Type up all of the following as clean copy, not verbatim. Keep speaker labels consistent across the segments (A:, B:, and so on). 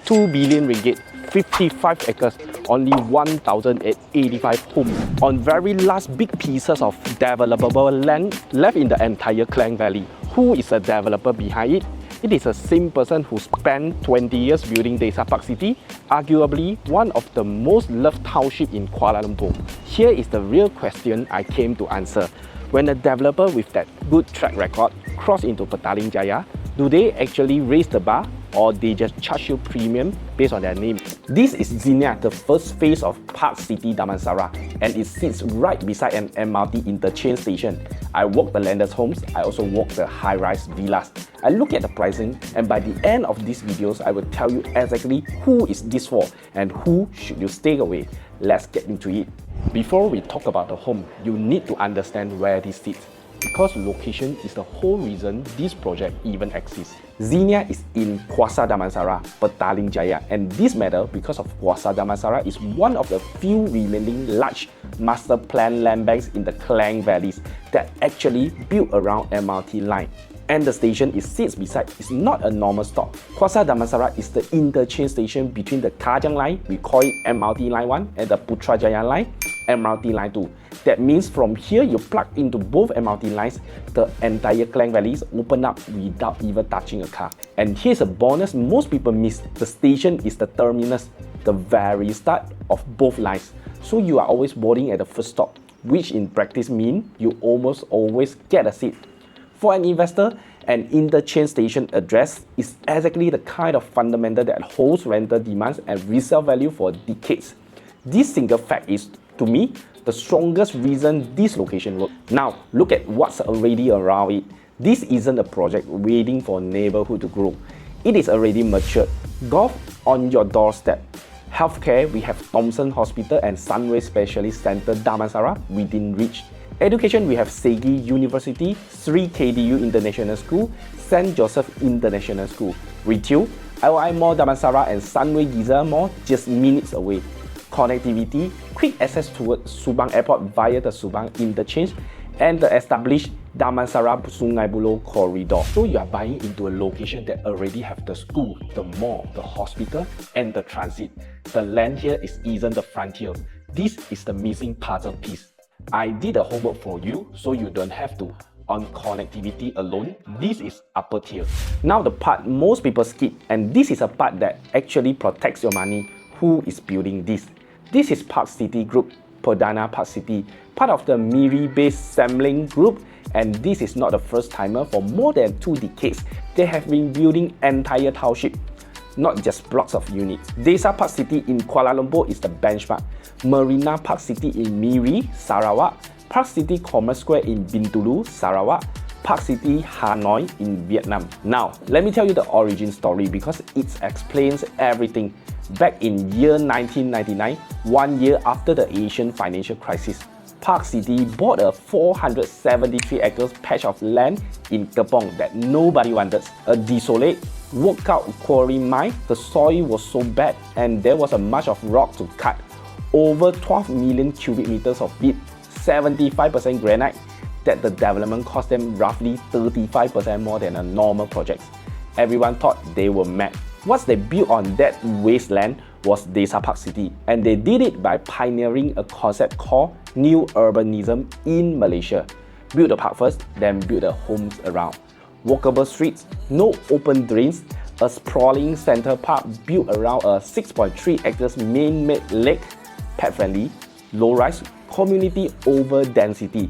A: 2 billion ringgit, 55 acres, only 1,085 homes on very last big pieces of developable land left in the entire Klang Valley. Who is the developer behind it? It is the same person who spent 20 years building Desa ParkCity, arguably one of the most loved townships in Kuala Lumpur. Here is the real question I came to answer. When a developer with that good track record cross into Petaling Jaya, do they actually raise the bar or they just charge you premium based on their name? This is Zenia, the first phase of ParkCity Damansara, and it sits right beside an MRT Interchange station. I walk the landers' homes, I also walk the high-rise villas. I look at the pricing, and by the end of these videos, I will tell you exactly who is this for and who should you stay away. Let's get into it. Before we talk about the home, you need to understand where this sits, because location is the whole reason this project even exists. Zenia is in Kwasa Damansara, Petaling Jaya, and this matters because of Kwasa Damansara is one of the few remaining large Masterplan land banks in the Klang Valleys that actually built around MRT Line. And the station sits beside is not a normal stop. Kwasa Damansara is the interchange station between the Kajang Line, we call it MRT Line 1, and the Putrajaya Line, MRT Line 2. That means from here you plug into both MRT lines, the entire Klang Valleys open up without even touching a car. And here's a bonus most people miss. The station is the terminus, the very start of both lines. So you are always boarding at the first stop, which in practice means you almost always get a seat. For an investor, an interchange station address is exactly the kind of fundamental that holds rental demands and resale value for decades. This single fact is, to me, the strongest reason this location works. Now, look at what's already around it. This isn't a project waiting for neighborhood to grow. It is already matured. Golf on your doorstep. Healthcare, we have Thomson Hospital and Sunway Specialist Center Damansara within reach. Education, we have Segi University, Sri KDU International School, St. Joseph International School. Retail, LI Mall Damansara and Sunway Giza Mall just minutes away. Connectivity, quick access towards Subang Airport via the Subang Interchange and the established Damansara Sungai Buloh corridor. So you are buying into a location that already have the school, the mall, the hospital and the transit. The land here isn't the frontier. This is the missing puzzle piece. I did the homework for you so you don't have to. On connectivity alone, this is upper tier. Now the part most people skip, and this is a part that actually protects your money. Who is building this? This is ParkCity Group, Perdana ParkCity, part of the Miri-based Samling Group, and this is not the first timer. For more than 2 decades, they have been building entire township, not just blocks of units. Desa ParkCity in Kuala Lumpur is the benchmark. Marina ParkCity in Miri, Sarawak, ParkCity Commerce Square in Bintulu, Sarawak, ParkCity Hanoi in Vietnam. Now, let me tell you the origin story because it explains everything. Back in year 1999, 1 year after the Asian financial crisis, ParkCity bought a 473 acres patch of land in Kepong that nobody wanted. A desolate, workout quarry mine, the soil was so bad and there was a much of rock to cut. Over 12 million cubic meters of it, 75% granite, that the development cost them roughly 35% more than a normal project. Everyone thought they were mad. What they built on that wasteland was Desa ParkCity, and they did it by pioneering a concept called New Urbanism in Malaysia. Build the park first, then build the homes around. Walkable streets, no open drains, a sprawling center park built around a 6.3 acres man-made lake, pet-friendly, low-rise, community over density.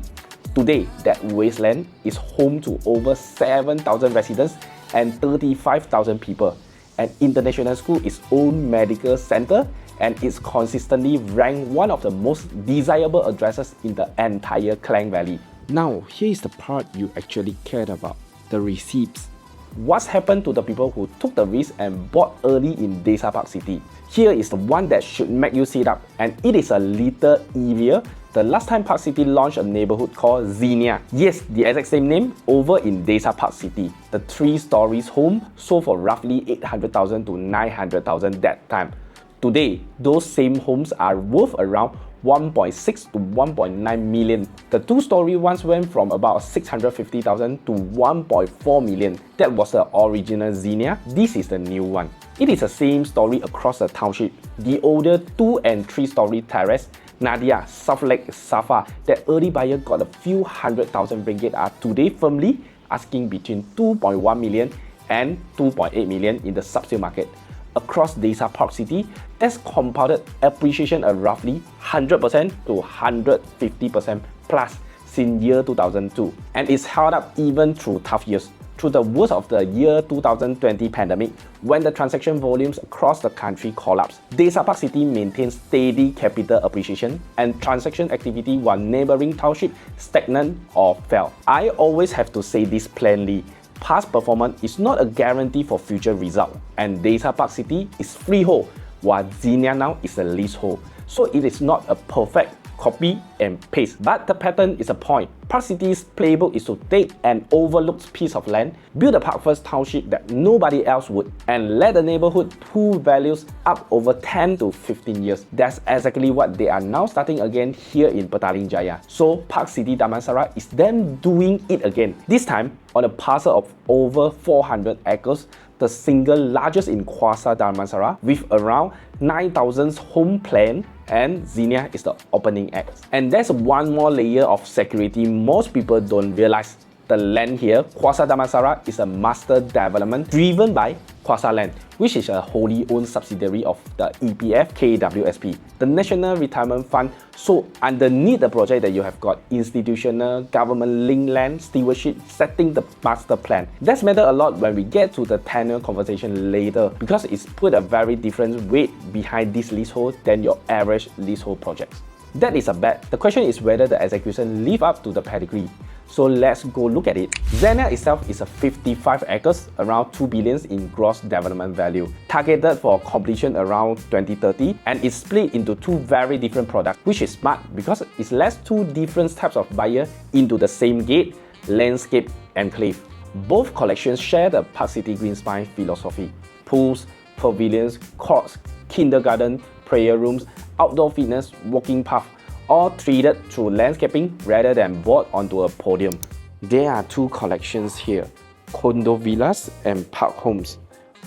A: Today, that wasteland is home to over 7,000 residents and 35,000 people. An international school, its own medical center, and it's consistently ranked one of the most desirable addresses in the entire Klang Valley. Now, here is the part you actually cared about, the receipts. What's happened to the people who took the risk and bought early in Desa ParkCity? Here is the one that should make you sit up, and it is a little easier. The last time ParkCity launched a neighborhood called Zenia. Yes, the exact same name, over in Desa ParkCity. The 3 stories home sold for roughly 800,000 to 900,000 that time. Today, those same homes are worth around 1.6 to 1.9 million. The 2-story ones went from about 650,000 to 1.4 million. That was the original Zenia. This is the new one. It is the same story across the township. The older 2 and 3 story terrace, Nadia, South Lake, Safa, that early buyer got a few $100,000 ringgit are today firmly asking between 2.1 million and 2.8 million in the subsale market. Across Desa ParkCity, that's compounded appreciation of roughly 100% to 150% plus since year 2002, and it's held up even through tough years. Through the worst of the year 2020 pandemic, when the transaction volumes across the country collapsed, Desa ParkCity maintained steady capital appreciation and transaction activity while neighboring township stagnant or fell. I always have to say this plainly. Past performance is not a guarantee for future result, and Desa ParkCity is freehold, while Zenia now is a leasehold. So it is not a perfect copy and paste, but the pattern is a point. ParkCity's playbook is to take an overlooked piece of land, build a park first township that nobody else would, and let the neighborhood pull values up over 10 to 15 years. That's exactly what they are now starting again here in Petaling Jaya. So ParkCity Damansara is them doing it again. This time on a parcel of over 400 acres, the single largest in Kwasa Damansara, with around 9,000 home planned, and Zenia is the opening act. And there's one more layer of security most people don't realize. The land here, Kwasa Damansara, is a master development driven by Kwasa Land, which is a wholly owned subsidiary of the EPF KWSP, the National Retirement Fund. So underneath the project that you have got institutional government-linked land stewardship setting the master plan. That's matter a lot when we get to the tenure conversation later, because it's put a very different weight behind this leasehold than your average leasehold projects. That is a bet. The question is whether the execution live up to the pedigree. So let's go look at it. Zenia itself is a 55 acres, around 2 billion in gross development value, targeted for completion around 2030, and it's split into 2 very different products, which is smart because it lets 2 different types of buyer into the same gate, landscape enclave. Both collections share the ParkCity Green Spine philosophy. Pools, pavilions, courts, kindergarten, prayer rooms, outdoor fitness, walking path, all treated through landscaping rather than brought onto a podium. There are 2 collections here, condo villas and park homes.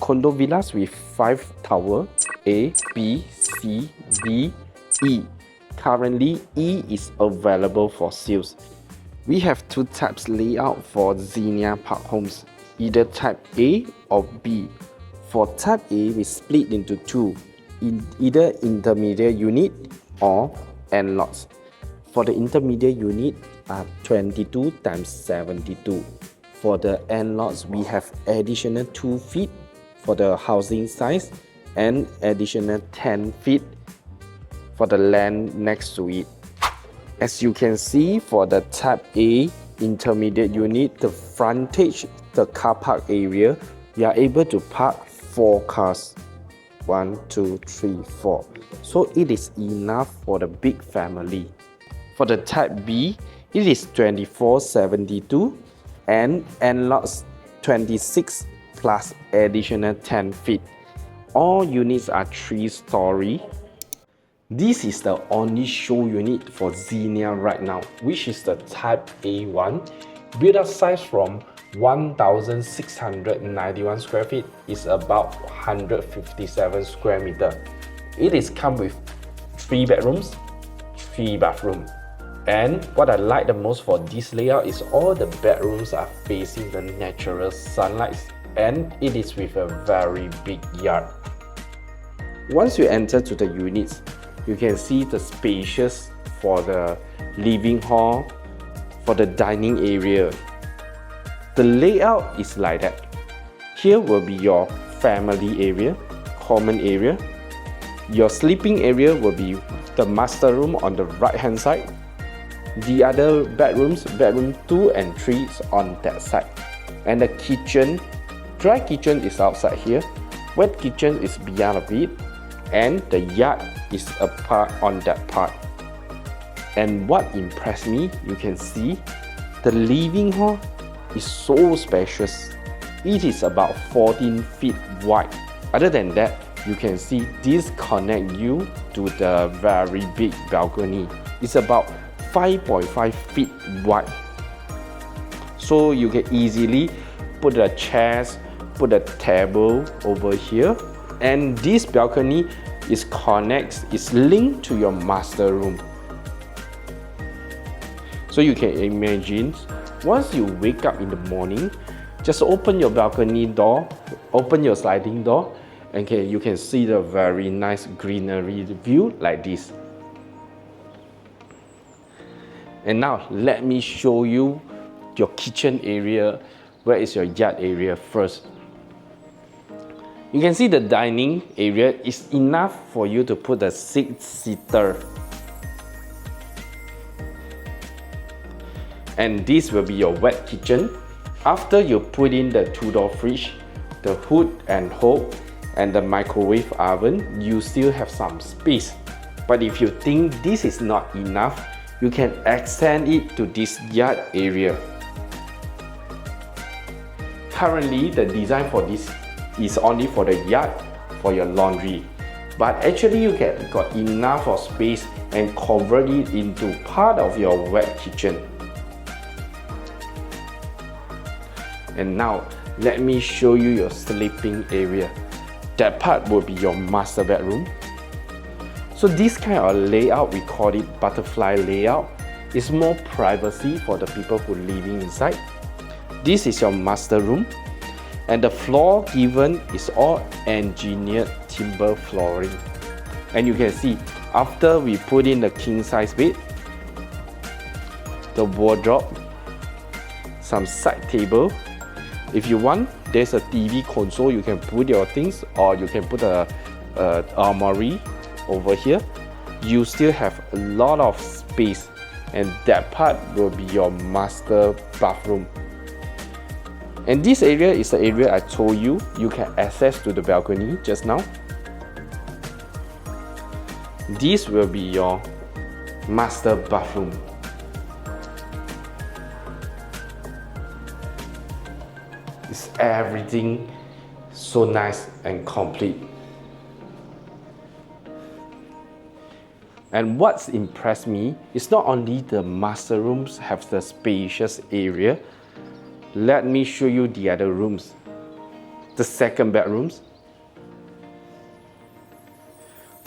A: Condo villas with 5 towers, A, B, C, D, E. Currently, E is available for sales. We have 2 types layout for Zenia park homes, either type A or B. For type A, we split into 2, either intermediate unit or end lots. For the intermediate unit are 22 times 72. For the end lots, we have additional 2 feet for the housing size and additional 10 feet for the land next to it. As you can see, for the type A intermediate unit, the frontage, the car park area, we are able to park 4 cars. 1, 2, 3, 4. So it is enough for the big family. For the type B, it is 2472 and end lots 26 plus additional 10 feet. All units are 3-story. This is the only show unit for Zenia right now, which is the type A1. Build up size from 1,691 square feet is about 157 square meter. It is come with 3 bedrooms, 3 bathrooms. And what I like the most for this layout is all the bedrooms are facing the natural sunlight, and it is with a very big yard. Once you enter to the units, you can see the spacious for the living hall, for the dining area. The layout is like that. Here will be your family area, common area. Your sleeping area will be the master room on the right hand side. The other bedrooms, bedroom 2 and 3 is on that side. And the kitchen, dry kitchen is outside here. Wet kitchen is beyond a bit. And the yard is apart on that part. And what impressed me, you can see the living hall is so spacious. It is about 14 feet wide. Other than that, you can see this connect you to the very big balcony. It's about 5.5 feet wide. So you can easily put the chairs, put a table over here, And this balcony is linked to your master room. So you can imagine, once you wake up in the morning, just open your balcony door, open your sliding door, and you can see the very nice greenery view like this. And now let me show you your kitchen area. Where is your yard area first? You can see the dining area is enough for you to put a 6-seater. And this will be your wet kitchen. After you put in the 2-door fridge, the hood and hob, and the microwave oven, you still have some space. But if you think this is not enough, you can extend it to this yard area. Currently, the design for this is only for the yard, for your laundry. But actually, you got enough of space and convert it into part of your wet kitchen. And now, let me show you your sleeping area. That part will be your master bedroom. So this kind of layout, we call it butterfly layout. It's more privacy for the people who living inside. This is your master room. And the floor given is all engineered timber flooring. And you can see, after we put in the king size bed, the wardrobe, some side table. If you want, there's a TV console, you can put your things, or you can put a armory over here. You still have a lot of space, and that part will be your master bathroom. And this area is the area I told you can access to the balcony just now. This will be your master bathroom. It's everything so nice and complete. And what's impressed me is not only the master rooms have the spacious area. Let me show you the other rooms. The second bedrooms.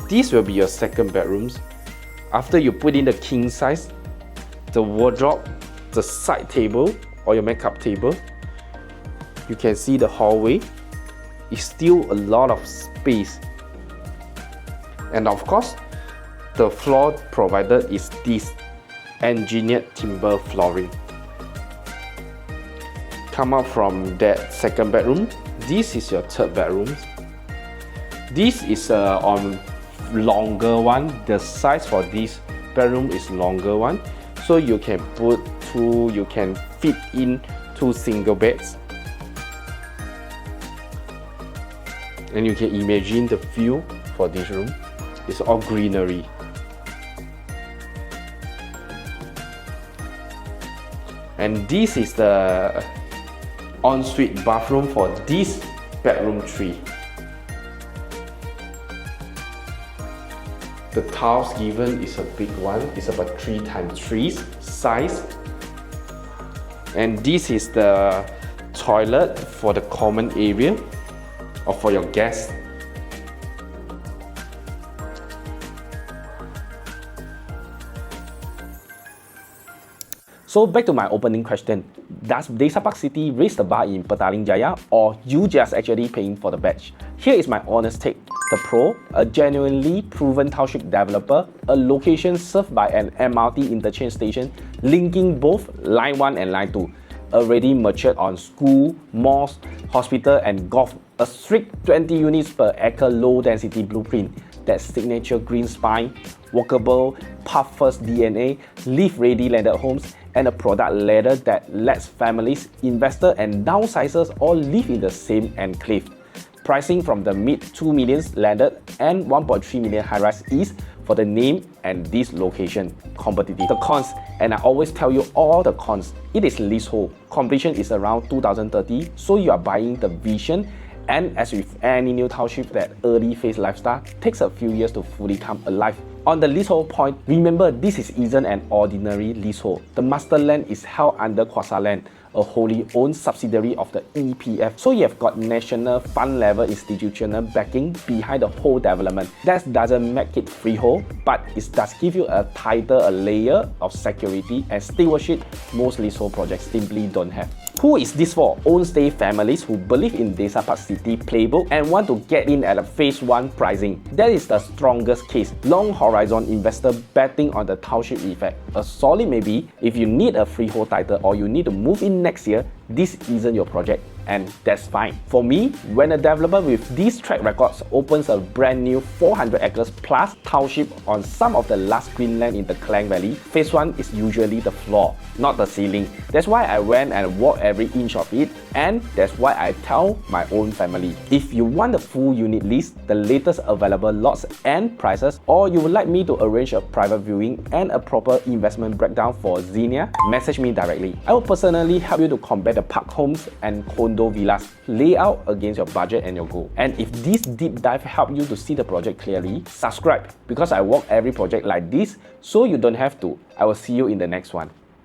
A: These will be your second bedrooms. After you put in the king size, the wardrobe, the side table or your makeup table, you can see the hallway is still a lot of space. And of course, the floor provided is this engineered timber flooring. Come out from that second bedroom. This is your third bedroom. This is on longer one. The size for this bedroom is longer one, so you can fit in 2 single beds. And you can imagine the view for this room. It's all greenery. And this is the ensuite bathroom for this bedroom 3. The tiles given is a big one. It's about 3x3 size. And this is the toilet for the common area or for your guests. So back to my opening question. Does Desa ParkCity raise the bar in Petaling Jaya, or you just actually paying for the badge? Here is my honest take. The Pro, a genuinely proven township developer, a location served by an MRT interchange station linking both Line 1 and Line 2, already matured on school, malls, hospital and golf, a strict 20 units per acre low density blueprint, that signature green spine, walkable, path first DNA, live ready landed homes, and a product ladder that lets families, investors and downsizers all live in the same enclave. Pricing from the mid 2 millions landed and 1.3 million high-rise east for the name and this location. Competitive. The cons, and I always tell you all the cons, it is leasehold. Completion is around 2030, so you are buying the vision And as with any new township, that early phase lifestyle takes a few years to fully come alive. On the leasehold point, remember this isn't an ordinary leasehold. The master land is held under Kwasa Land, a wholly owned subsidiary of the EPF. So you have got national fund level institutional backing behind the whole development. That doesn't make it freehold, but it does give you a tighter layer of security and stewardship most leasehold projects simply don't have. Who is this for? Own-stay families who believe in Desa ParkCity playbook and want to get in at a phase 1 pricing. That is the strongest case. Long horizon investor betting on the township effect. A solid maybe if you need a freehold title or you need to move in next year, this isn't your project. And that's fine. For me, when a developer with these track records opens a brand new 400 acres plus township on some of the last green land in the Klang Valley, phase 1 is usually the floor, not the ceiling. That's why I went and walked every inch of it, and that's why I tell my own family. If you want the full unit list, the latest available lots and prices, or you would like me to arrange a private viewing and a proper investment breakdown for Zenia, message me directly. I will personally help you to compare the park homes and condo villas layout against your budget and your goal. And if this deep dive helped you to see the project clearly, subscribe because I walk every project like this so you don't have to. I will see you in the next one.